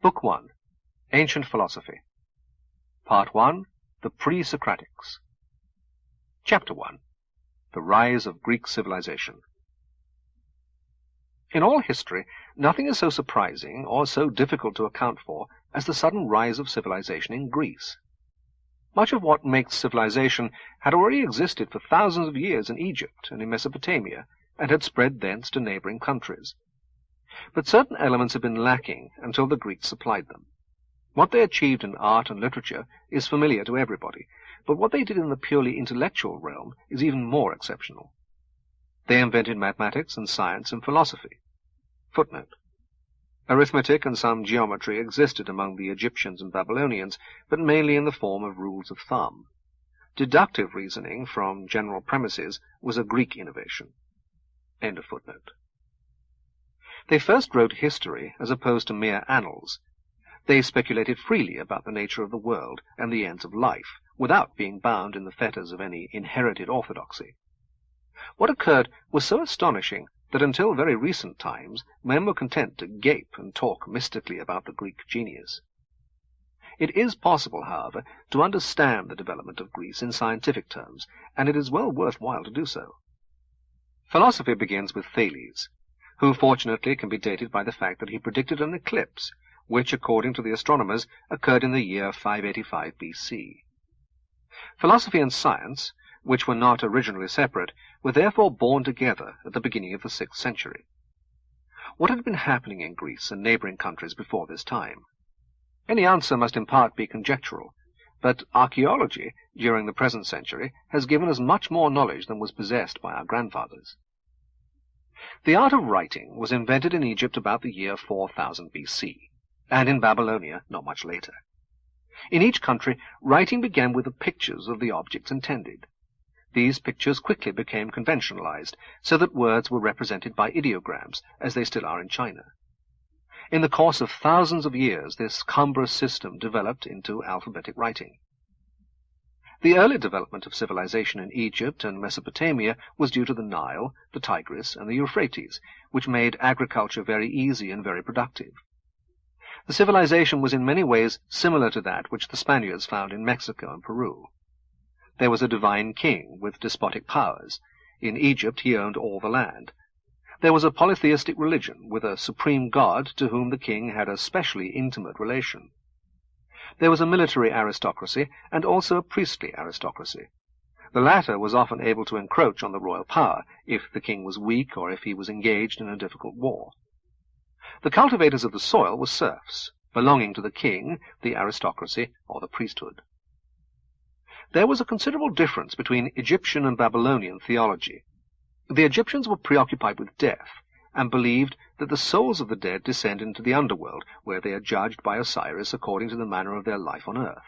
Book 1. Ancient Philosophy. Part 1. The Pre-Socratics. Chapter 1. The Rise of Greek Civilization. In all history, nothing is so surprising or so difficult to account for as the sudden rise of civilization in Greece. Much of what makes civilization had already existed for thousands of years in Egypt and in Mesopotamia, and had spread thence to neighboring countries. But certain elements had been lacking until the Greeks supplied them. What they achieved in art and literature is familiar to everybody, but what they did in the purely intellectual realm is even more exceptional. They invented mathematics and science and philosophy. Footnote. Arithmetic and some geometry existed among the Egyptians and Babylonians, but mainly in the form of rules of thumb. Deductive reasoning from general premises was a Greek innovation. End of footnote. They first wrote history as opposed to mere annals. They speculated freely about the nature of the world and the ends of life, without being bound in the fetters of any inherited orthodoxy. What occurred was so astonishing that until very recent times men were content to gape and talk mystically about the Greek genius. It is possible, however, to understand the development of Greece in scientific terms, and it is well worth while to do so. Philosophy begins with Thales, who fortunately can be dated by the fact that he predicted an eclipse, which, according to the astronomers, occurred in the year 585 BC. Philosophy and science, which were not originally separate, were therefore born together at the beginning of the 6th century. What had been happening in Greece and neighboring countries before this time? Any answer must in part be conjectural, but archaeology, during the present century, has given us much more knowledge than was possessed by our grandfathers. The art of writing was invented in Egypt about the year 4000 BC, and in Babylonia not much later. In each country, writing began with the pictures of the objects intended. These pictures quickly became conventionalized, so that words were represented by ideograms, as they still are in China. In the course of thousands of years, this cumbrous system developed into alphabetic writing. The early development of civilization in Egypt and Mesopotamia was due to the Nile, the Tigris, and the Euphrates, which made agriculture very easy and very productive. The civilization was in many ways similar to that which the Spaniards found in Mexico and Peru. There was a divine king with despotic powers. In Egypt he owned all the land. There was a polytheistic religion with a supreme god to whom the king had a specially intimate relation. There was a military aristocracy and also a priestly aristocracy. The latter was often able to encroach on the royal power if the king was weak or if he was engaged in a difficult war. The cultivators of the soil were serfs, belonging to the king, the aristocracy, or the priesthood. There was a considerable difference between Egyptian and Babylonian theology. The Egyptians were preoccupied with death, and believed that the souls of the dead descend into the underworld, where they are judged by Osiris according to the manner of their life on earth.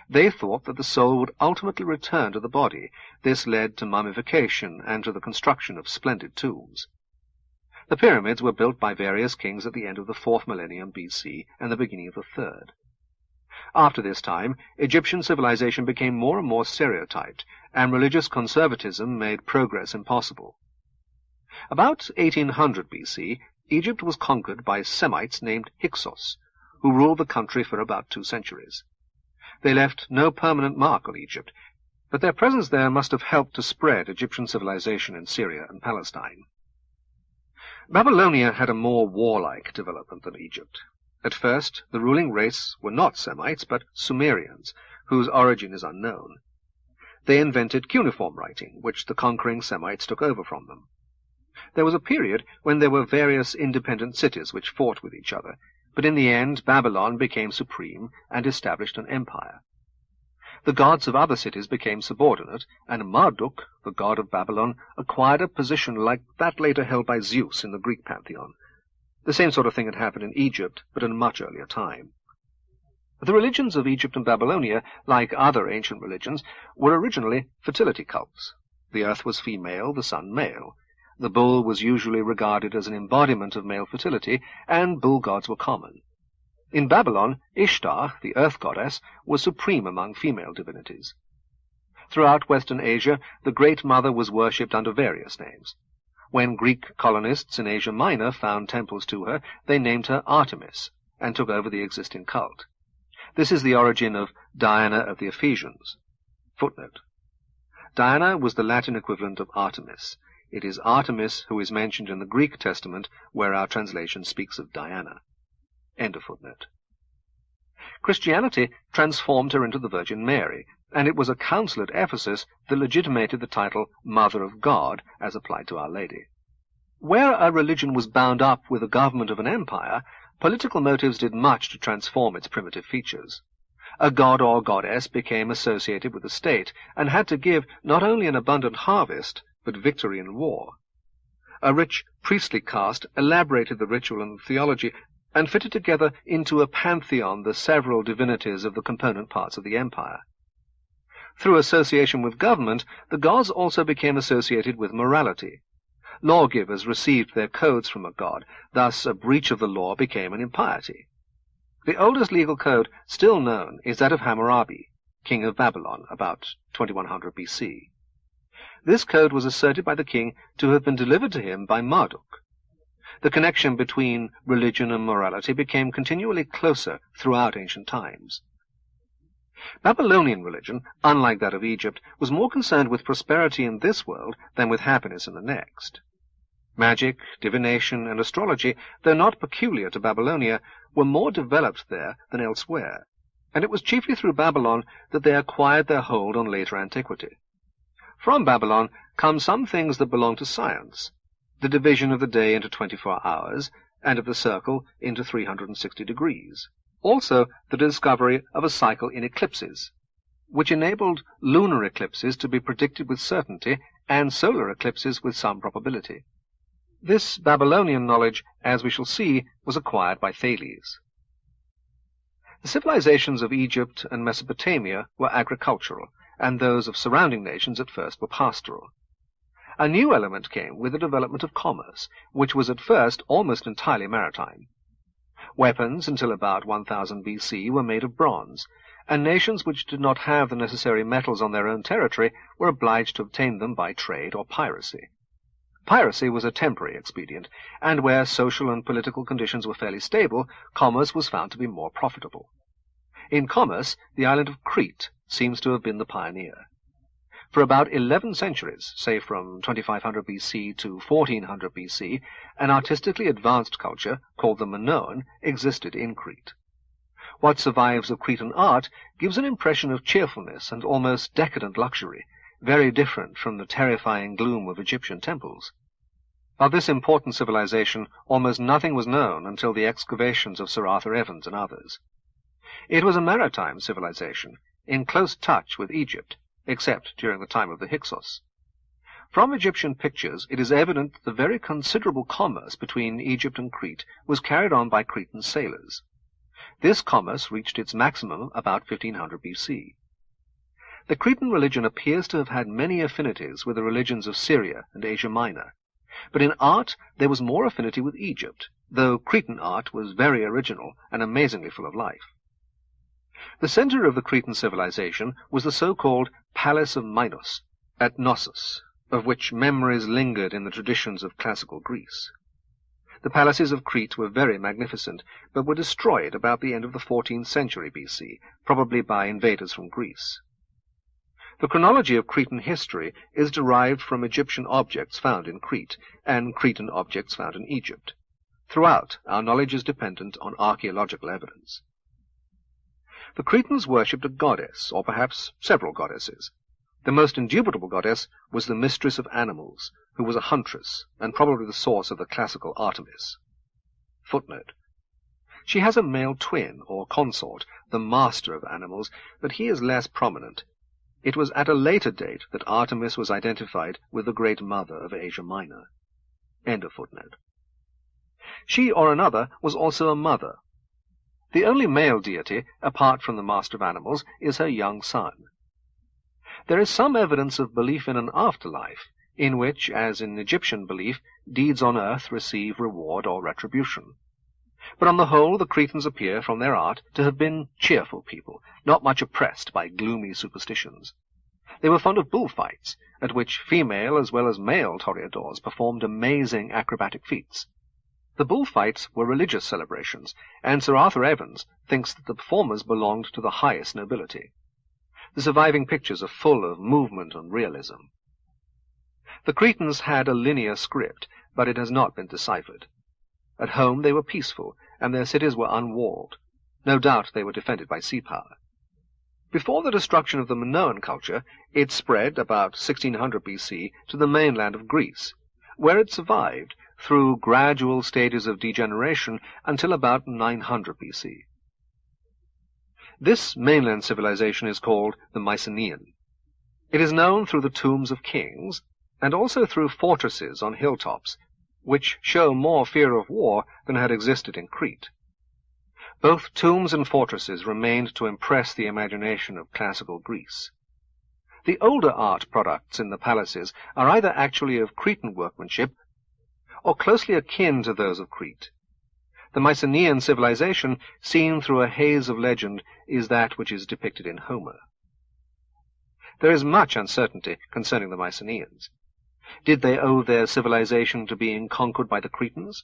They thought that the soul would ultimately return to the body. This led to mummification and to the construction of splendid tombs. The pyramids were built by various kings at the end of the 4th millennium BC and the beginning of the 3rd. After this time, Egyptian civilization became more and more stereotyped, and religious conservatism made progress impossible. About 1800 BC, Egypt was conquered by Semites named Hyksos, who ruled the country for about 2 centuries. They left no permanent mark on Egypt, but their presence there must have helped to spread Egyptian civilization in Syria and Palestine. Babylonia had a more warlike development than Egypt. At first, the ruling race were not Semites, but Sumerians, whose origin is unknown. They invented cuneiform writing, which the conquering Semites took over from them. There was a period when there were various independent cities which fought with each other, but in the end Babylon became supreme and established an empire. The gods of other cities became subordinate, and Marduk, the god of Babylon, acquired a position like that later held by Zeus in the Greek pantheon. The same sort of thing had happened in Egypt, but at a much earlier time. The religions of Egypt and Babylonia, like other ancient religions, were originally fertility cults. The earth was female, the sun male. The bull was usually regarded as an embodiment of male fertility, and bull gods were common. In Babylon, Ishtar, the earth goddess, was supreme among female divinities. Throughout Western Asia, the Great Mother was worshipped under various names. When Greek colonists in Asia Minor found temples to her, they named her Artemis, and took over the existing cult. This is the origin of Diana of the Ephesians. Footnote. Diana was the Latin equivalent of Artemis. It is Artemis who is mentioned in the Greek Testament, where our translation speaks of Diana. End of footnote. Christianity transformed her into the Virgin Mary, and it was a council at Ephesus that legitimated the title Mother of God as applied to Our Lady. Where a religion was bound up with the government of an empire, political motives did much to transform its primitive features. A god or goddess became associated with the state, and had to give not only an abundant harvest, but victory in war. A rich priestly caste elaborated the ritual and theology, and fitted together into a pantheon the several divinities of the component parts of the empire. Through association with government, the gods also became associated with morality. Lawgivers received their codes from a god, thus a breach of the law became an impiety. The oldest legal code still known is that of Hammurabi, king of Babylon, about 2100 BC. This code was asserted by the king to have been delivered to him by Marduk. The connection between religion and morality became continually closer throughout ancient times. Babylonian religion, unlike that of Egypt, was more concerned with prosperity in this world than with happiness in the next. Magic, divination, and astrology, though not peculiar to Babylonia, were more developed there than elsewhere, and it was chiefly through Babylon that they acquired their hold on later antiquity. From Babylon come some things that belong to science, the division of the day into 24 hours, and of the circle into 360 degrees. Also the discovery of a cycle in eclipses, which enabled lunar eclipses to be predicted with certainty and solar eclipses with some probability. This Babylonian knowledge, as we shall see, was acquired by Thales. The civilizations of Egypt and Mesopotamia were agricultural, and those of surrounding nations at first were pastoral. A new element came with the development of commerce, which was at first almost entirely maritime. Weapons until about 1000 BC were made of bronze, and nations which did not have the necessary metals on their own territory were obliged to obtain them by trade or piracy. Piracy was a temporary expedient, and where social and political conditions were fairly stable, commerce was found to be more profitable. In commerce, the island of Crete seems to have been the pioneer. For about 11 centuries, say from 2500 BC to 1400 BC, an artistically advanced culture, called the Minoan, existed in Crete. What survives of Cretan art gives an impression of cheerfulness and almost decadent luxury, very different from the terrifying gloom of Egyptian temples. Of this important civilization, almost nothing was known until the excavations of Sir Arthur Evans and others. It was a maritime civilization, in close touch with Egypt, except during the time of the Hyksos. From Egyptian pictures, it is evident that the very considerable commerce between Egypt and Crete was carried on by Cretan sailors. This commerce reached its maximum about 1500 BC. The Cretan religion appears to have had many affinities with the religions of Syria and Asia Minor, but in art there was more affinity with Egypt, though Cretan art was very original and amazingly full of life. The center of the Cretan civilization was the so-called Palace of Minos, at Knossos, of which memories lingered in the traditions of classical Greece. The palaces of Crete were very magnificent, but were destroyed about the end of the 14th century BC, probably by invaders from Greece. The chronology of Cretan history is derived from Egyptian objects found in Crete, and Cretan objects found in Egypt. Throughout, our knowledge is dependent on archaeological evidence. The Cretans worshipped a goddess, or perhaps several goddesses. The most indubitable goddess was the mistress of animals, who was a huntress, and probably the source of the classical Artemis. Footnote. She has a male twin, or consort, the master of animals, but he is less prominent. It was at a later date that Artemis was identified with the Great Mother of Asia Minor. End of footnote. She or another was also a mother. The only male deity, apart from the master of animals, is her young son. There is some evidence of belief in an afterlife, in which, as in Egyptian belief, deeds on earth receive reward or retribution. But on the whole, the Cretans appear, from their art, to have been cheerful people, not much oppressed by gloomy superstitions. They were fond of bullfights, at which female as well as male toreadors performed amazing acrobatic feats. The bullfights were religious celebrations, and Sir Arthur Evans thinks that the performers belonged to the highest nobility. The surviving pictures are full of movement and realism. The Cretans had a linear script, but it has not been deciphered. At home they were peaceful, and their cities were unwalled. No doubt they were defended by sea power. Before the destruction of the Minoan culture, it spread, about 1600 BC, to the mainland of Greece, where it survived through gradual stages of degeneration until about 900 BC. This mainland civilization is called the Mycenaean. It is known through the tombs of kings, and also through fortresses on hilltops, which show more fear of war than had existed in Crete. Both tombs and fortresses remained to impress the imagination of classical Greece. The older art products in the palaces are either actually of Cretan workmanship or closely akin to those of Crete. The Mycenaean civilization, seen through a haze of legend, is that which is depicted in Homer. There is much uncertainty concerning the Mycenaeans. Did they owe their civilization to being conquered by the Cretans?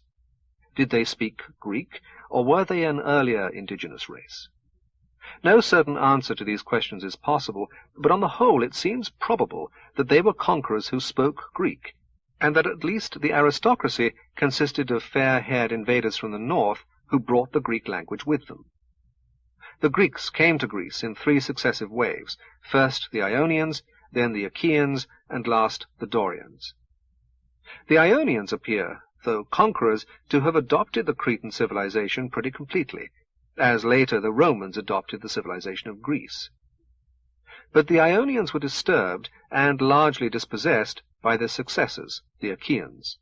Did they speak Greek, or were they an earlier indigenous race? No certain answer to these questions is possible, but on the whole it seems probable that they were conquerors who spoke Greek, and that at least the aristocracy consisted of fair-haired invaders from the north who brought the Greek language with them. The Greeks came to Greece in 3 successive waves, first the Ionians, then the Achaeans, and last the Dorians. The Ionians appear, though conquerors, to have adopted the Cretan civilization pretty completely, as later the Romans adopted the civilization of Greece. But the Ionians were disturbed and largely dispossessed by their successors, the Achaeans.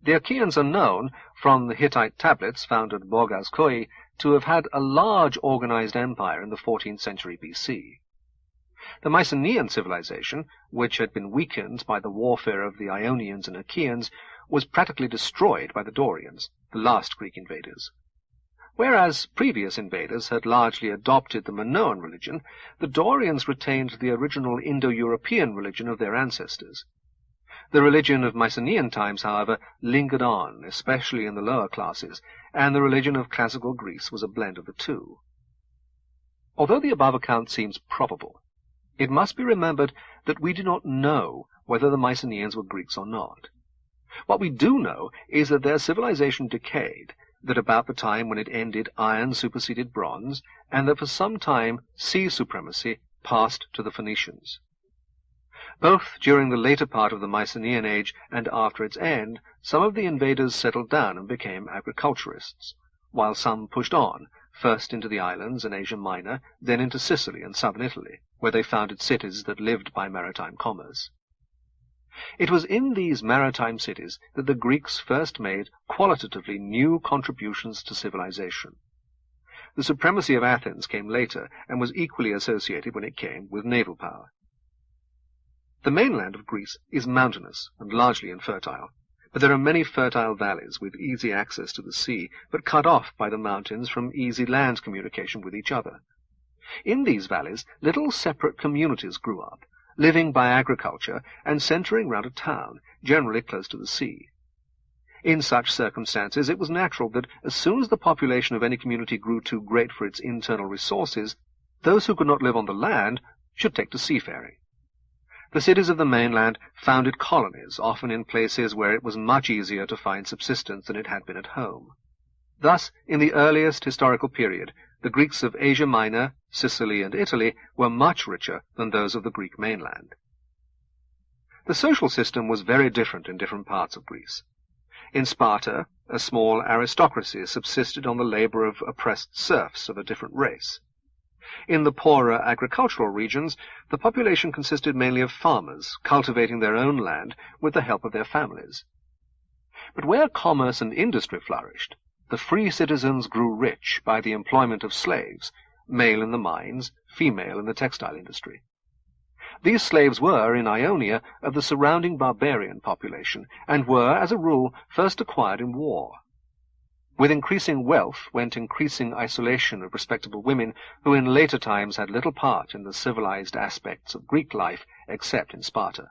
The Achaeans are known, from the Hittite tablets found at Boghaz-Köi, to have had a large organized empire in the 14th century BC. The Mycenaean civilization, which had been weakened by the warfare of the Ionians and Achaeans, was practically destroyed by the Dorians, the last Greek invaders. Whereas previous invaders had largely adopted the Minoan religion, the Dorians retained the original Indo-European religion of their ancestors. The religion of Mycenaean times, however, lingered on, especially in the lower classes, and the religion of classical Greece was a blend of the two. Although the above account seems probable, it must be remembered that we do not know whether the Mycenaeans were Greeks or not. What we do know is that their civilization decayed, that about the time when it ended iron superseded bronze, and that for some time sea supremacy passed to the Phoenicians. Both during the later part of the Mycenaean age and after its end, some of the invaders settled down and became agriculturists, while some pushed on, first into the islands in Asia Minor, then into Sicily and southern Italy, where they founded cities that lived by maritime commerce. It was in these maritime cities that the Greeks first made qualitatively new contributions to civilization. The supremacy of Athens came later, and was equally associated when it came with naval power. The mainland of Greece is mountainous and largely infertile, but there are many fertile valleys with easy access to the sea, but cut off by the mountains from easy land communication with each other. In these valleys, little separate communities grew up, living by agriculture and centering round a town, generally close to the sea. In such circumstances, it was natural that as soon as the population of any community grew too great for its internal resources, those who could not live on the land should take to seafaring. The cities of the mainland founded colonies, often in places where it was much easier to find subsistence than it had been at home. Thus, in the earliest historical period, the Greeks of Asia Minor, Sicily, and Italy were much richer than those of the Greek mainland. The social system was very different in different parts of Greece. In Sparta, a small aristocracy subsisted on the labor of oppressed serfs of a different race. In the poorer agricultural regions, the population consisted mainly of farmers, cultivating their own land with the help of their families. But where commerce and industry flourished, the free citizens grew rich by the employment of slaves, male in the mines, female in the textile industry. These slaves were, in Ionia, of the surrounding barbarian population, and were, as a rule, first acquired in war. With increasing wealth went increasing isolation of respectable women, who in later times had little part in the civilized aspects of Greek life, except in Sparta.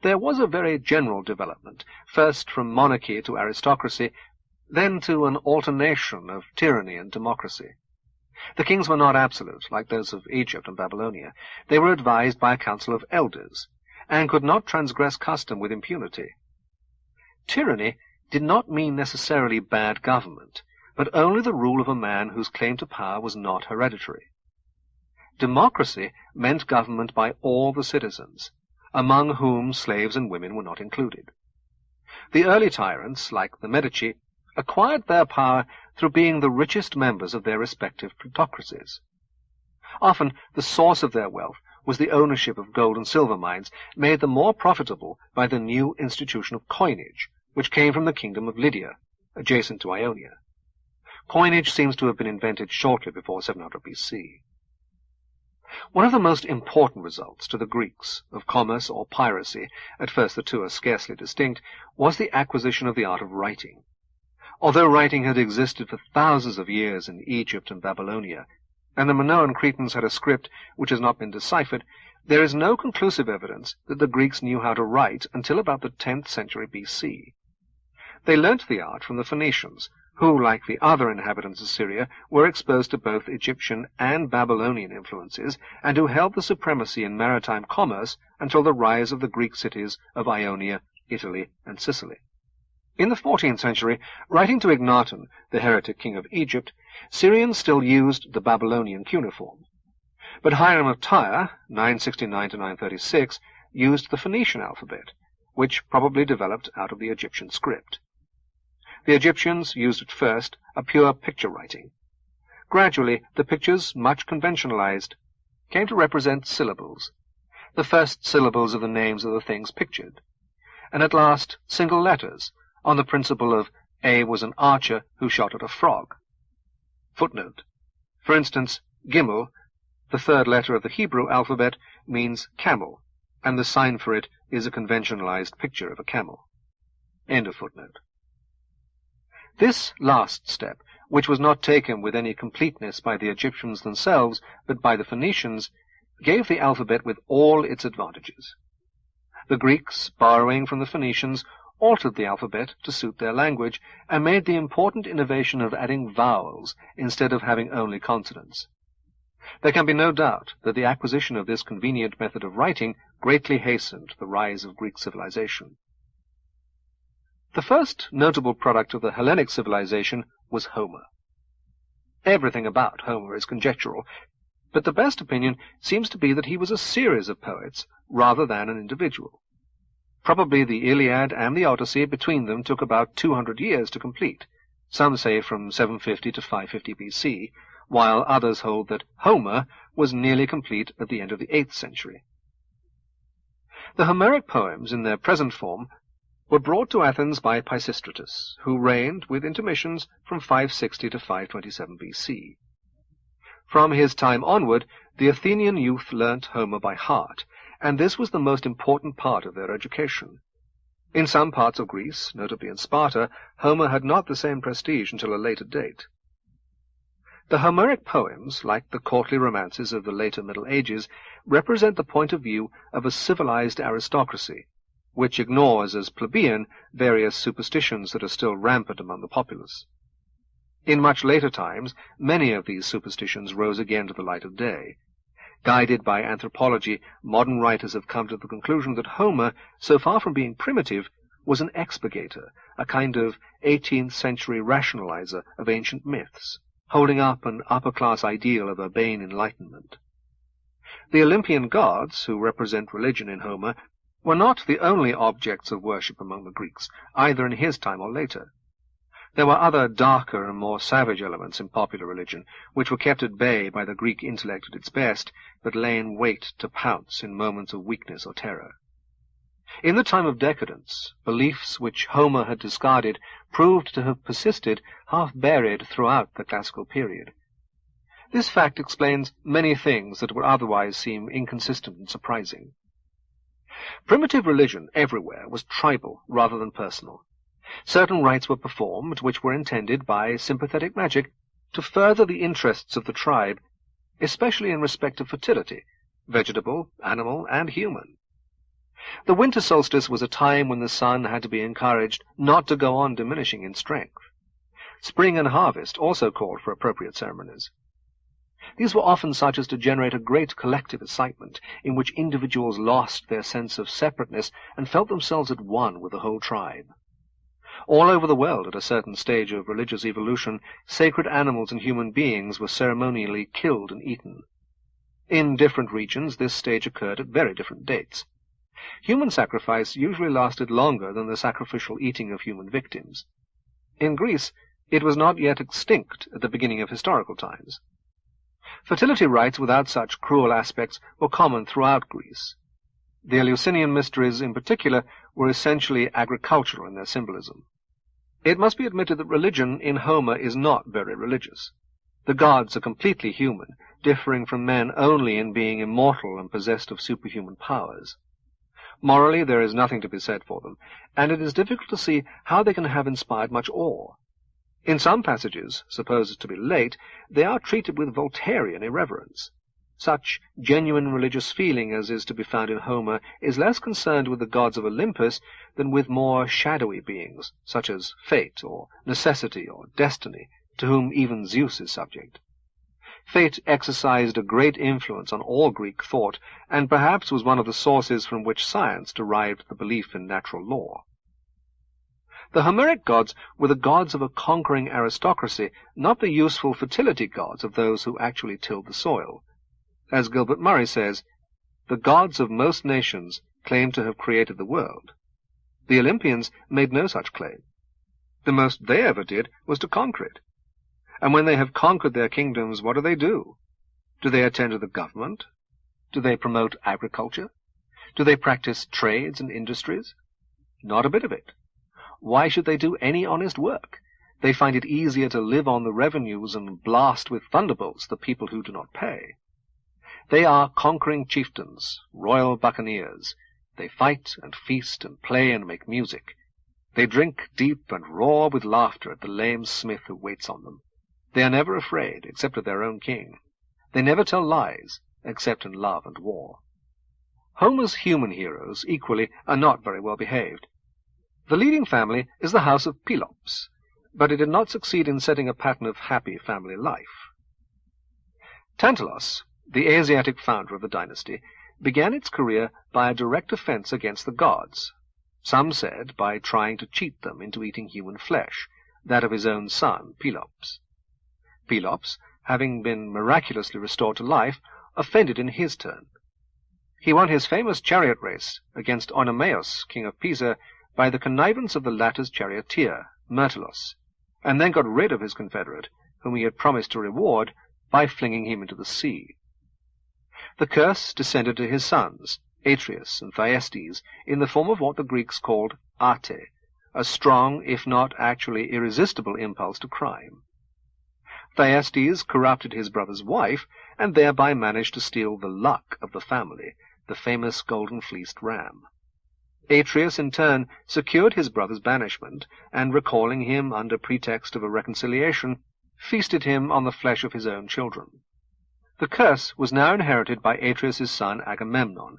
there was a very general development, first from monarchy to aristocracy, then to an alternation of tyranny and democracy. The kings were not absolute, like those of Egypt and Babylonia. They were advised by a council of elders, and could not transgress custom with impunity. Tyranny did not mean necessarily bad government, but only the rule of a man whose claim to power was not hereditary. Democracy meant government by all the citizens, among whom slaves and women were not included. The early tyrants, like the Medici, acquired their power through being the richest members of their respective plutocracies. Often the source of their wealth was the ownership of gold and silver mines, made the more profitable by the new institution of coinage, which came from the kingdom of Lydia, adjacent to Ionia. Coinage seems to have been invented shortly before 700 BC. One of the most important results to the Greeks of commerce or piracy, at first the two are scarcely distinct, was the acquisition of the art of writing. Although writing had existed for thousands of years in Egypt and Babylonia, and the Minoan Cretans had a script which has not been deciphered, there is no conclusive evidence that the Greeks knew how to write until about the 10th century BC. They learnt the art from the Phoenicians, who, like the other inhabitants of Syria, were exposed to both Egyptian and Babylonian influences, and who held the supremacy in maritime commerce until the rise of the Greek cities of Ionia, Italy, and Sicily. In the 14th century, writing to Akhenaten, the heretic king of Egypt, Syrians still used the Babylonian cuneiform. But Hiram of Tyre, 969 to 936, used the Phoenician alphabet, which probably developed out of the Egyptian script. The Egyptians used at first a pure picture writing. Gradually, the pictures, much conventionalized, came to represent syllables, the first syllables of the names of the things pictured, and at last single letters, on the principle of A was an archer who shot at a frog. Footnote. For instance, Gimel, the third letter of the Hebrew alphabet, means camel, and the sign for it is a conventionalized picture of a camel. End of footnote. This last step, which was not taken with any completeness by the Egyptians themselves, but by the Phoenicians, gave the alphabet with all its advantages. The Greeks, borrowing from the Phoenicians, altered the alphabet to suit their language, and made the important innovation of adding vowels instead of having only consonants. There can be no doubt that the acquisition of this convenient method of writing greatly hastened the rise of Greek civilization. The first notable product of the Hellenic civilization was Homer. Everything about Homer is conjectural, but the best opinion seems to be that he was a series of poets rather than an individual. Probably the Iliad and the Odyssey between them took about 200 years to complete. Some say from 750 to 550 BC, while others hold that Homer was nearly complete at the end of the 8th century. The Homeric poems, in their present form, were brought to Athens by Pisistratus, who reigned, with intermissions, from 560 to 527 BC. From his time onward, the Athenian youth learnt Homer by heart, and this was the most important part of their education. In some parts of Greece, notably in Sparta, Homer had not the same prestige until a later date. The Homeric poems, like the courtly romances of the later Middle Ages, represent the point of view of a civilized aristocracy, which ignores as plebeian various superstitions that are still rampant among the populace. In much later times, many of these superstitions rose again to the light of day. Guided by anthropology, modern writers have come to the conclusion that Homer, so far from being primitive, was an expurgator, a kind of 18th century rationalizer of ancient myths, holding up an upper-class ideal of urbane enlightenment. The Olympian gods, who represent religion in Homer, were not the only objects of worship among the Greeks, either in his time or later. There were other darker and more savage elements in popular religion, which were kept at bay by the Greek intellect at its best, but lay in wait to pounce in moments of weakness or terror. In the time of decadence, beliefs which Homer had discarded proved to have persisted half-buried throughout the classical period. This fact explains many things that would otherwise seem inconsistent and surprising. Primitive religion everywhere was tribal rather than personal. Certain rites were performed which were intended by sympathetic magic to further the interests of the tribe, especially in respect of fertility, vegetable, animal, and human. The winter solstice was a time when the sun had to be encouraged not to go on diminishing in strength. Spring and harvest also called for appropriate ceremonies. These were often such as to generate a great collective excitement, in which individuals lost their sense of separateness and felt themselves at one with the whole tribe. All over the world, at a certain stage of religious evolution, sacred animals and human beings were ceremonially killed and eaten. In different regions, this stage occurred at very different dates. Human sacrifice usually lasted longer than the sacrificial eating of human victims. In Greece, it was not yet extinct at the beginning of historical times. Fertility rites without such cruel aspects were common throughout Greece. The Eleusinian mysteries, in particular, were essentially agricultural in their symbolism. It must be admitted that religion in Homer is not very religious. The gods are completely human, differing from men only in being immortal and possessed of superhuman powers. Morally, there is nothing to be said for them, and it is difficult to see how they can have inspired much awe. In some passages, supposed to be late, they are treated with Voltairean irreverence. Such genuine religious feeling as is to be found in Homer is less concerned with the gods of Olympus than with more shadowy beings, such as fate, or necessity, or destiny, to whom even Zeus is subject. Fate exercised a great influence on all Greek thought, and perhaps was one of the sources from which science derived the belief in natural law. The Homeric gods were the gods of a conquering aristocracy, not the useful fertility gods of those who actually tilled the soil. As Gilbert Murray says, "The gods of most nations claim to have created the world. The Olympians made no such claim. The most they ever did was to conquer it. And when they have conquered their kingdoms, what do? Do they attend to the government? Do they promote agriculture? Do they practice trades and industries? Not a bit of it. Why should they do any honest work? They find it easier to live on the revenues and blast with thunderbolts the people who do not pay. They are conquering chieftains, royal buccaneers. They fight and feast and play and make music. They drink deep and roar with laughter at the lame smith who waits on them. They are never afraid, except of their own king. They never tell lies, except in love and war." Homer's human heroes, equally, are not very well behaved. The leading family is the house of Pelops, but it did not succeed in setting a pattern of happy family life. Tantalos, the Asiatic founder of the dynasty, began its career by a direct offense against the gods. Some said by trying to cheat them into eating human flesh, that of his own son, Pelops. Pelops, having been miraculously restored to life, offended in his turn. He won his famous chariot race against Oenomaus, king of Pisa, by the connivance of the latter's charioteer, Myrtilus, and then got rid of his confederate, whom he had promised to reward, by flinging him into the sea. The curse descended to his sons, Atreus and Thyestes, in the form of what the Greeks called ate, a strong, if not actually irresistible impulse to crime. Thyestes corrupted his brother's wife, and thereby managed to steal the luck of the family, the famous golden-fleeced ram. Atreus, in turn, secured his brother's banishment, and, recalling him under pretext of a reconciliation, feasted him on the flesh of his own children. The curse was now inherited by Atreus's son Agamemnon,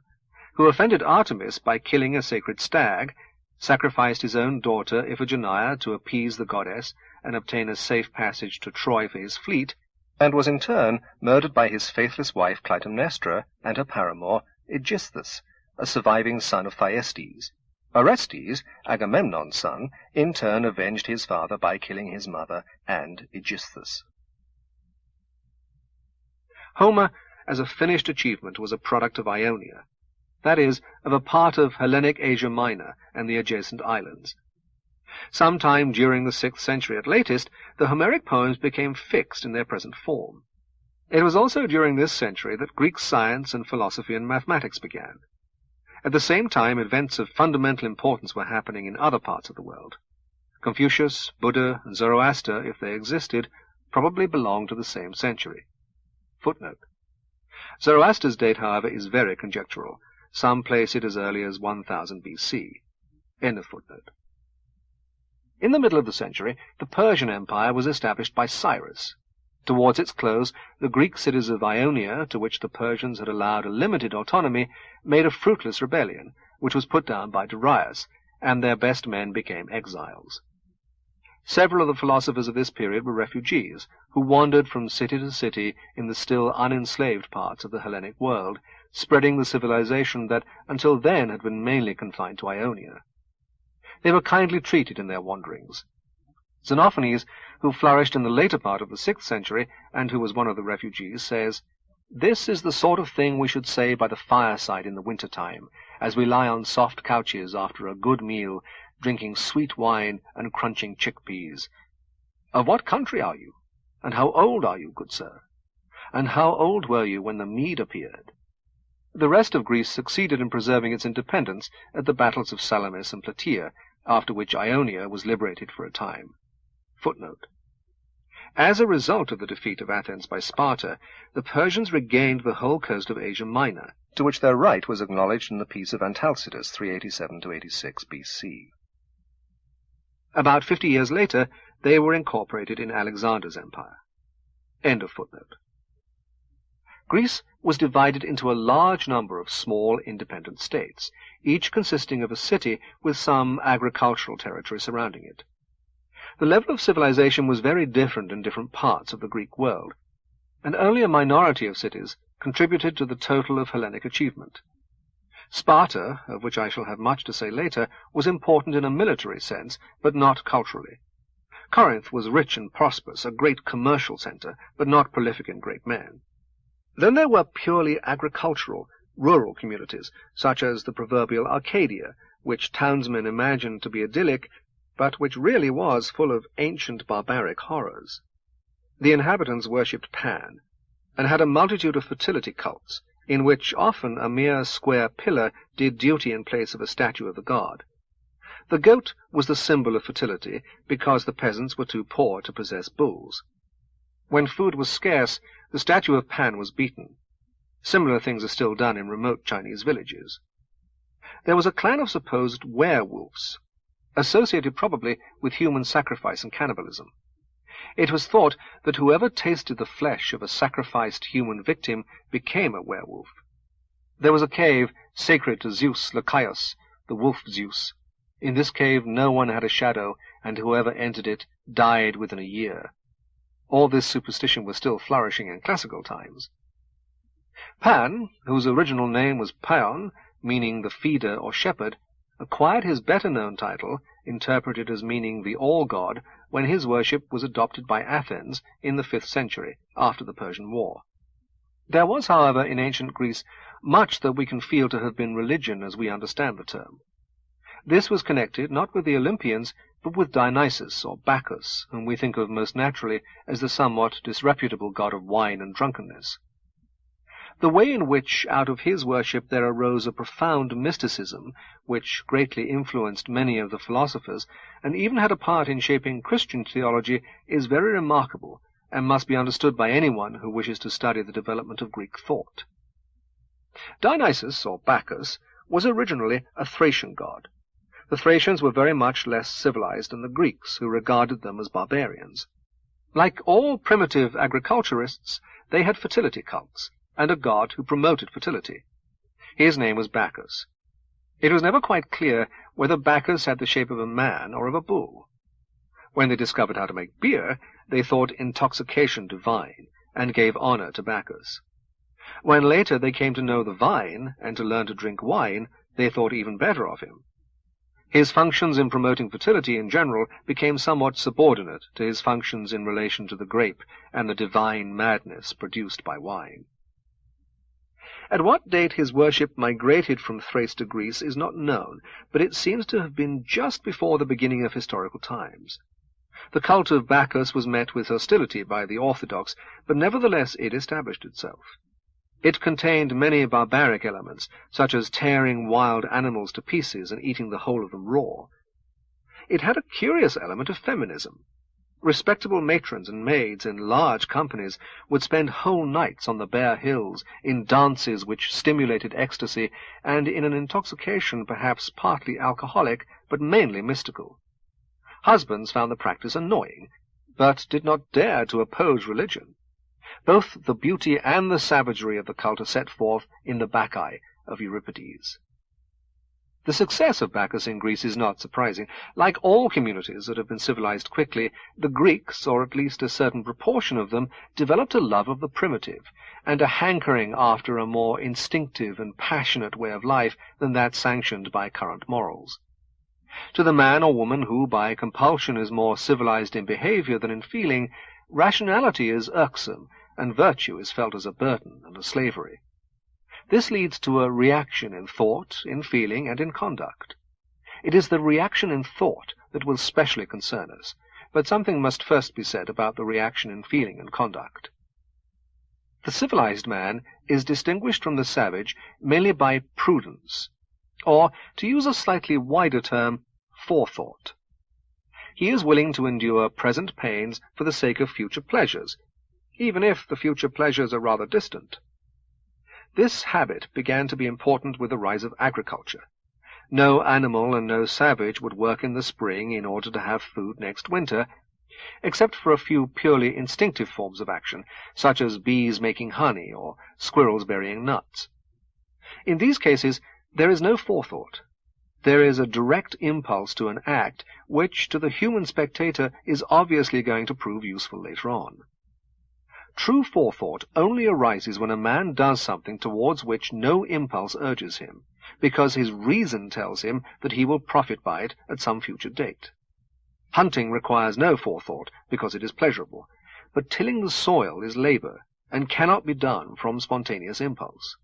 who offended Artemis by killing a sacred stag, sacrificed his own daughter Iphigenia to appease the goddess and obtain a safe passage to Troy for his fleet, and was in turn murdered by his faithless wife Clytemnestra and her paramour Aegisthus, a surviving son of Thyestes. Orestes, Agamemnon's son, in turn avenged his father by killing his mother and Aegisthus. Homer, as a finished achievement, was a product of Ionia, that is, of a part of Hellenic Asia Minor and the adjacent islands. Sometime during the 6th century at latest, the Homeric poems became fixed in their present form. It was also during this century that Greek science and philosophy and mathematics began. At the same time, events of fundamental importance were happening in other parts of the world. Confucius, Buddha, and Zoroaster, if they existed, probably belonged to the same century. Footnote. Zoroaster's date, however, is very conjectural. Some place it as early as 1000 B.C. End of footnote. In the middle of the century, the Persian Empire was established by Cyrus. Towards its close, the Greek cities of Ionia, to which the Persians had allowed a limited autonomy, made a fruitless rebellion, which was put down by Darius, and their best men became exiles. Several of the philosophers of this period were refugees, who wandered from city to city in the still unenslaved parts of the Hellenic world, spreading the civilization that until then had been mainly confined to Ionia. They were kindly treated in their wanderings. Xenophanes, who flourished in the later part of the 6th century, and who was one of the refugees, says, "This is the sort of thing we should say by the fireside in the winter-time, as we lie on soft couches after a good meal, drinking sweet wine and crunching chickpeas. Of what country are you? And how old are you, good sir? And how old were you when the Mede appeared?" The rest of Greece succeeded in preserving its independence at the battles of Salamis and Plataea, after which Ionia was liberated for a time. Footnote. As a result of the defeat of Athens by Sparta, the Persians regained the whole coast of Asia Minor, to which their right was acknowledged in the Peace of Antalcidas, 387–86 BC. About 50 years later, they were incorporated in Alexander's empire. End of footnote. Greece was divided into a large number of small independent states, each consisting of a city with some agricultural territory surrounding it. The level of civilization was very different in different parts of the Greek world, and only a minority of cities contributed to the total of Hellenic achievement. Sparta, of which I shall have much to say later, was important in a military sense, but not culturally. Corinth was rich and prosperous, a great commercial centre, but not prolific in great men. Then there were purely agricultural, rural communities, such as the proverbial Arcadia, which townsmen imagined to be idyllic, but which really was full of ancient barbaric horrors. The inhabitants worshipped Pan, and had a multitude of fertility cults, in which often a mere square pillar did duty in place of a statue of the god. The goat was the symbol of fertility, because the peasants were too poor to possess bulls. When food was scarce, the statue of Pan was beaten. Similar things are still done in remote Chinese villages. There was a clan of supposed werewolves, associated probably with human sacrifice and cannibalism. It was thought that whoever tasted the flesh of a sacrificed human victim became a werewolf. There was a cave sacred to Zeus Lachios, the wolf Zeus. In this cave no one had a shadow, and whoever entered it died within a year. All this superstition was still flourishing in classical times. Pan, whose original name was Paon, meaning the feeder or shepherd, acquired his better-known title, interpreted as meaning the all-god, when his worship was adopted by Athens in the 5th century, after the Persian War. There was, however, in ancient Greece much that we can feel to have been religion as we understand the term. This was connected not with the Olympians, but with Dionysus or Bacchus, whom we think of most naturally as the somewhat disreputable god of wine and drunkenness. The way in which out of his worship there arose a profound mysticism, which greatly influenced many of the philosophers, and even had a part in shaping Christian theology, is very remarkable, and must be understood by anyone who wishes to study the development of Greek thought. Dionysus, or Bacchus, was originally a Thracian god. The Thracians were very much less civilized than the Greeks, who regarded them as barbarians. Like all primitive agriculturists, they had fertility cults, and a god who promoted fertility. His name was Bacchus. It was never quite clear whether Bacchus had the shape of a man or of a bull. When they discovered how to make beer, they thought intoxication divine, and gave honor to Bacchus. When later they came to know the vine, and to learn to drink wine, they thought even better of him. His functions in promoting fertility in general became somewhat subordinate to his functions in relation to the grape and the divine madness produced by wine. At what date his worship migrated from Thrace to Greece is not known, but it seems to have been just before the beginning of historical times. The cult of Bacchus was met with hostility by the Orthodox, but nevertheless it established itself. It contained many barbaric elements, such as tearing wild animals to pieces and eating the whole of them raw. It had a curious element of feminism. Respectable matrons and maids in large companies would spend whole nights on the bare hills, in dances which stimulated ecstasy, and in an intoxication perhaps partly alcoholic, but mainly mystical. Husbands found the practice annoying, but did not dare to oppose religion. Both the beauty and the savagery of the cult are set forth in the Bacchae of Euripides. The success of Bacchus in Greece is not surprising. Like all communities that have been civilized quickly, the Greeks, or at least a certain proportion of them, developed a love of the primitive, and a hankering after a more instinctive and passionate way of life than that sanctioned by current morals. To the man or woman who, by compulsion, is more civilized in behavior than in feeling, rationality is irksome, and virtue is felt as a burden and a slavery. This leads to a reaction in thought, in feeling, and in conduct. It is the reaction in thought that will specially concern us, but something must first be said about the reaction in feeling and conduct. The civilized man is distinguished from the savage mainly by prudence, or, to use a slightly wider term, forethought. He is willing to endure present pains for the sake of future pleasures, even if the future pleasures are rather distant. This habit began to be important with the rise of agriculture. No animal and no savage would work in the spring in order to have food next winter, except for a few purely instinctive forms of action, such as bees making honey or squirrels burying nuts. In these cases, there is no forethought. There is a direct impulse to an act which, to the human spectator, is obviously going to prove useful later on. True forethought only arises when a man does something towards which no impulse urges him, because his reason tells him that he will profit by it at some future date. Hunting requires no forethought, because it is pleasurable, but tilling the soil is labor, and cannot be done from spontaneous impulse.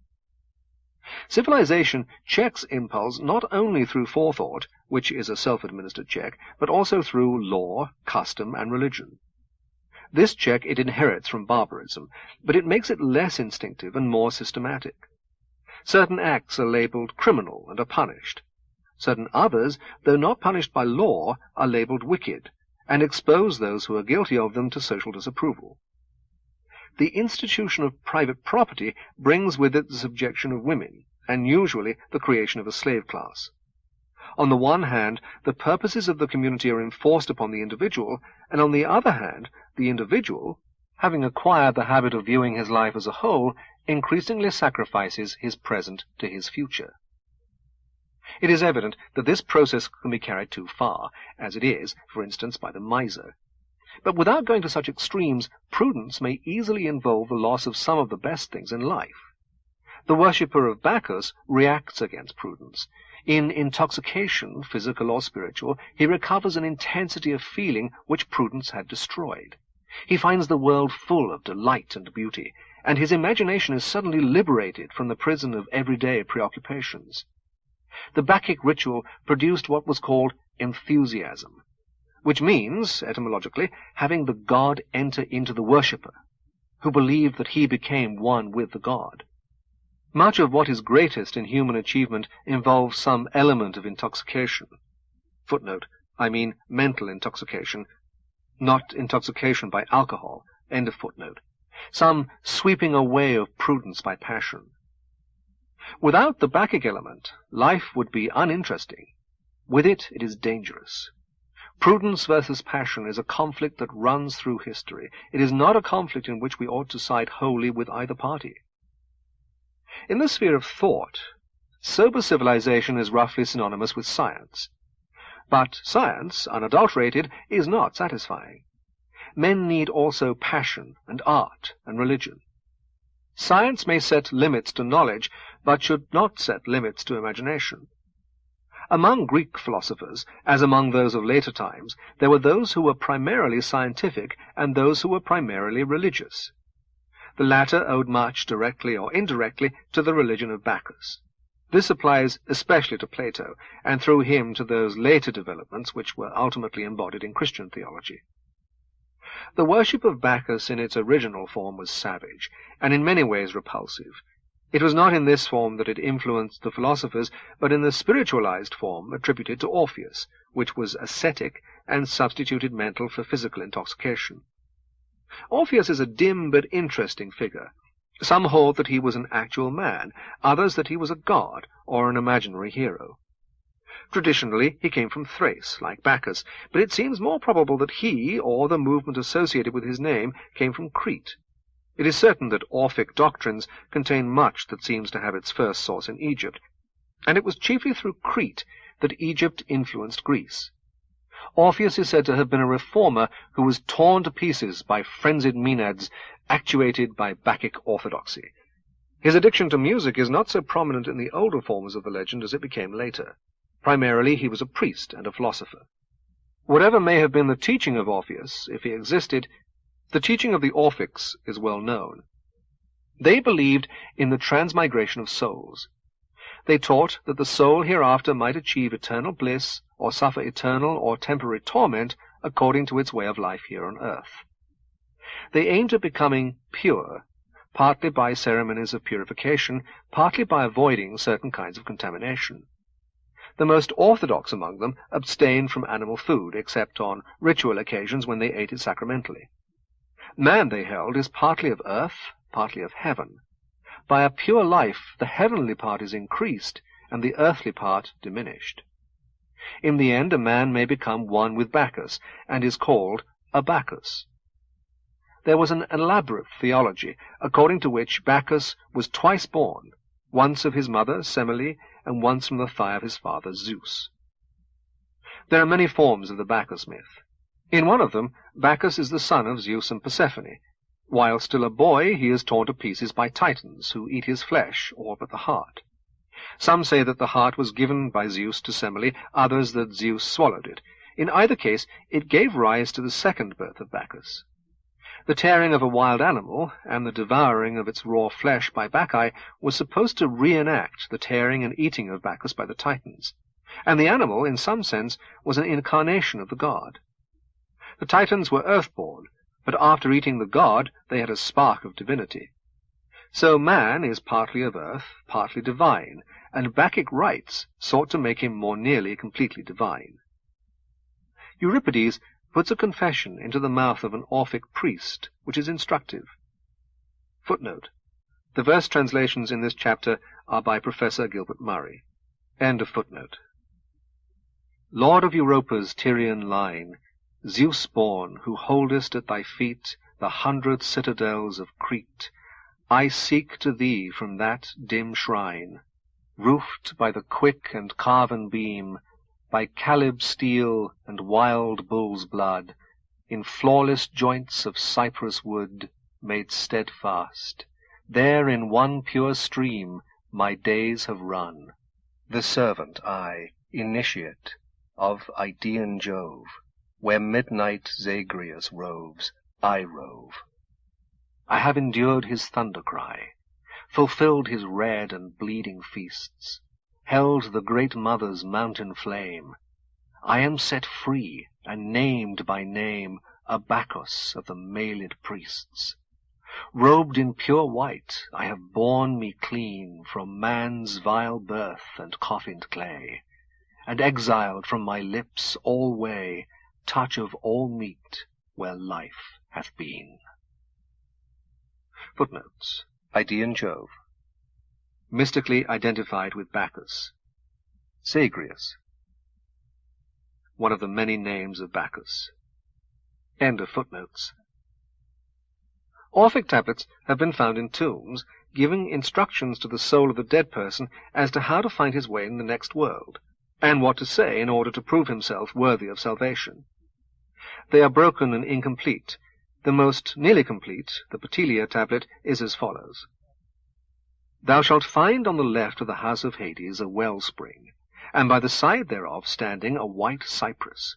Civilization checks impulse not only through forethought, which is a self-administered check, but also through law, custom, and religion. This check it inherits from barbarism, but it makes it less instinctive and more systematic. Certain acts are labeled criminal and are punished. Certain others, though not punished by law, are labeled wicked, and expose those who are guilty of them to social disapproval. The institution of private property brings with it the subjection of women, and usually the creation of a slave class. On the one hand, the purposes of the community are enforced upon the individual, and on the other hand, the individual, having acquired the habit of viewing his life as a whole, increasingly sacrifices his present to his future. It is evident that this process can be carried too far, as it is, for instance, by the miser. But without going to such extremes, prudence may easily involve the loss of some of the best things in life. The worshipper of Bacchus reacts against prudence. In intoxication, physical or spiritual, he recovers an intensity of feeling which prudence had destroyed. He finds the world full of delight and beauty, and his imagination is suddenly liberated from the prison of everyday preoccupations. The Bacchic ritual produced what was called enthusiasm, which means, etymologically, having the god enter into the worshipper, who believed that he became one with the god. Much of what is greatest in human achievement involves some element of intoxication. Footnote, I mean mental intoxication, not intoxication by alcohol. End of footnote. Some sweeping away of prudence by passion. Without the Bacchic element, life would be uninteresting. With it, it is dangerous. Prudence versus passion is a conflict that runs through history. It is not a conflict in which we ought to side wholly with either party. In the sphere of thought, sober civilization is roughly synonymous with science. But science, unadulterated, is not satisfying. Men need also passion and art and religion. Science may set limits to knowledge, but should not set limits to imagination. Among Greek philosophers, as among those of later times, there were those who were primarily scientific and those who were primarily religious. The latter owed much, directly or indirectly, to the religion of Bacchus. This applies especially to Plato, and through him to those later developments which were ultimately embodied in Christian theology. The worship of Bacchus in its original form was savage, and in many ways repulsive. It was not in this form that it influenced the philosophers, but in the spiritualized form attributed to Orpheus, which was ascetic and substituted mental for physical intoxication. Orpheus is a dim but interesting figure. Some hold that he was an actual man, others that he was a god or an imaginary hero. Traditionally, he came from Thrace, like Bacchus, but it seems more probable that he, or the movement associated with his name, came from Crete. It is certain that Orphic doctrines contain much that seems to have its first source in Egypt. and it was chiefly through Crete that Egypt influenced Greece. Orpheus is said to have been a reformer who was torn to pieces by frenzied Maenads actuated by Bacchic orthodoxy. His addiction to music is not so prominent in the older forms of the legend as it became later. Primarily, he was a priest and a philosopher. Whatever may have been the teaching of Orpheus, if he existed, the teaching of the Orphics is well known. They believed in the transmigration of souls. They taught that the soul hereafter might achieve eternal bliss or suffer eternal or temporary torment according to its way of life here on earth. They aimed at becoming pure, partly by ceremonies of purification, partly by avoiding certain kinds of contamination. The most orthodox among them abstained from animal food, except on ritual occasions when they ate it sacramentally. Man, they held, is partly of earth, partly of heaven. By a pure life, the heavenly part is increased, and the earthly part diminished. In the end, a man may become one with Bacchus, and is called a Bacchus. There was an elaborate theology, according to which Bacchus was twice born, once of his mother, Semele, and once from the thigh of his father, Zeus. There are many forms of the Bacchus myth. In one of them, Bacchus is the son of Zeus and Persephone. While still a boy, he is torn to pieces by Titans, who eat his flesh, all but the heart. Some say that the heart was given by Zeus to Semele, others that Zeus swallowed it. In either case, it gave rise to the second birth of Bacchus. The tearing of a wild animal, and the devouring of its raw flesh by Bacchae, was supposed to reenact the tearing and eating of Bacchus by the Titans, and the animal, in some sense, was an incarnation of the god. The Titans were earthborn, but after eating the god, they had a spark of divinity. So man is partly of earth, partly divine, and Bacchic rites sought to make him more nearly completely divine. Euripides puts a confession into the mouth of an Orphic priest, which is instructive. Footnote. The verse translations in this chapter are by Professor Gilbert Murray. End of footnote. Lord of Europa's Tyrian line, Zeus-born, who holdest at thy feet the 100 citadels of Crete, I seek to thee from that dim shrine, roofed by the quick and carven beam, by Caleb steel and wild bull's blood, in flawless joints of cypress wood, made steadfast. There in one pure stream my days have run. The servant I, initiate, of Idaean Jove, where midnight Zagreus roves, I rove. I have endured his thunder cry, fulfilled his red and bleeding feasts, held the great mother's mountain flame. I am set free, and named by name a Bacchus of the mailed priests. Robed in pure white, I have borne me clean from man's vile birth and coffined clay, and exiled from my lips alway touch of all meat where life hath been. Footnotes. Idaean Jove. Mystically identified with Bacchus. Zagreus. One of the many names of Bacchus. End of footnotes. Orphic tablets have been found in tombs, giving instructions to the soul of the dead person as to how to find his way in the next world, and what to say in order to prove himself worthy of salvation. They are broken and incomplete. The most nearly complete, the Petilia tablet, is as follows. Thou shalt find on the left of the house of Hades a wellspring, and by the side thereof standing a white cypress.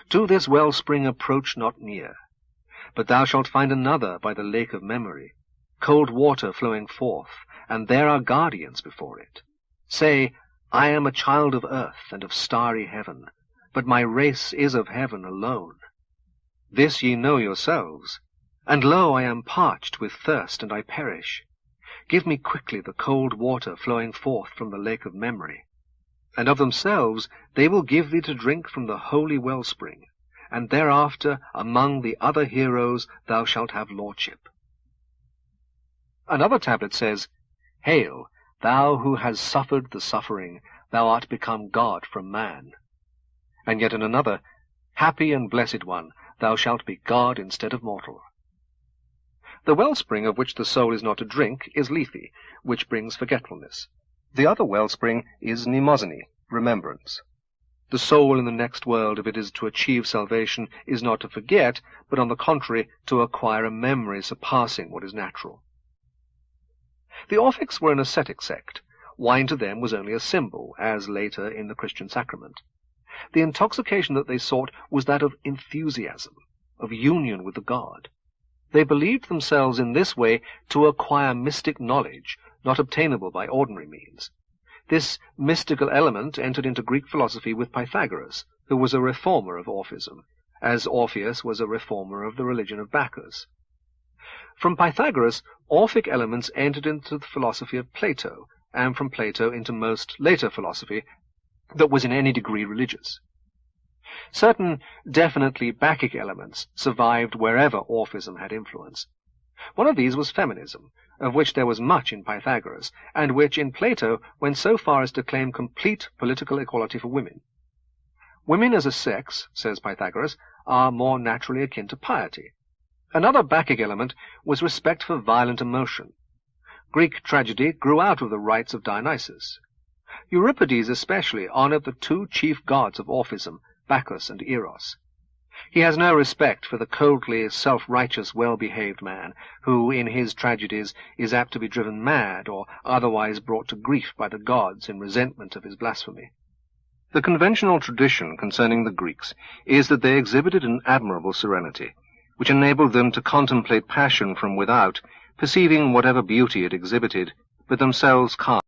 To this wellspring approach not near, but thou shalt find another by the lake of memory, cold water flowing forth, and there are guardians before it. Say, I am a child of earth and of starry heaven, but my race is of heaven alone. This ye know yourselves, and lo, I am parched with thirst, and I perish. Give me quickly the cold water flowing forth from the lake of memory. And of themselves they will give thee to drink from the holy wellspring, and thereafter among the other heroes thou shalt have lordship. Another tablet says, Hail, thou who hast suffered the suffering, thou art become God from man. And yet in another, Happy and blessed one, thou shalt be God instead of mortal. The wellspring of which the soul is not to drink is Lethe, which brings forgetfulness. The other wellspring is mnemosyne, remembrance. The soul in the next world, if it is to achieve salvation, is not to forget, but on the contrary, to acquire a memory surpassing what is natural. The Orphics were an ascetic sect. Wine to them was only a symbol, as later in the Christian sacrament. The intoxication that they sought was that of enthusiasm, of union with the god. They believed themselves in this way to acquire mystic knowledge, not obtainable by ordinary means. This mystical element entered into Greek philosophy with Pythagoras, who was a reformer of Orphism, as Orpheus was a reformer of the religion of Bacchus. From Pythagoras, Orphic elements entered into the philosophy of Plato, and from Plato into most later philosophy that was in any degree religious. Certain definitely Bacchic elements survived wherever Orphism had influence. One of these was feminism, of which there was much in Pythagoras, and which in Plato went so far as to claim complete political equality for women. Women as a sex, says Pythagoras, are more naturally akin to piety. Another Bacchic element was respect for violent emotion. Greek tragedy grew out of the rites of Dionysus. Euripides especially honored the two chief gods of Orphism, Bacchus and Eros. He has no respect for the coldly self-righteous, well-behaved man, who, in his tragedies, is apt to be driven mad or otherwise brought to grief by the gods in resentment of his blasphemy. The conventional tradition concerning the Greeks is that they exhibited an admirable serenity, which enabled them to contemplate passion from without, perceiving whatever beauty it exhibited, but themselves calm.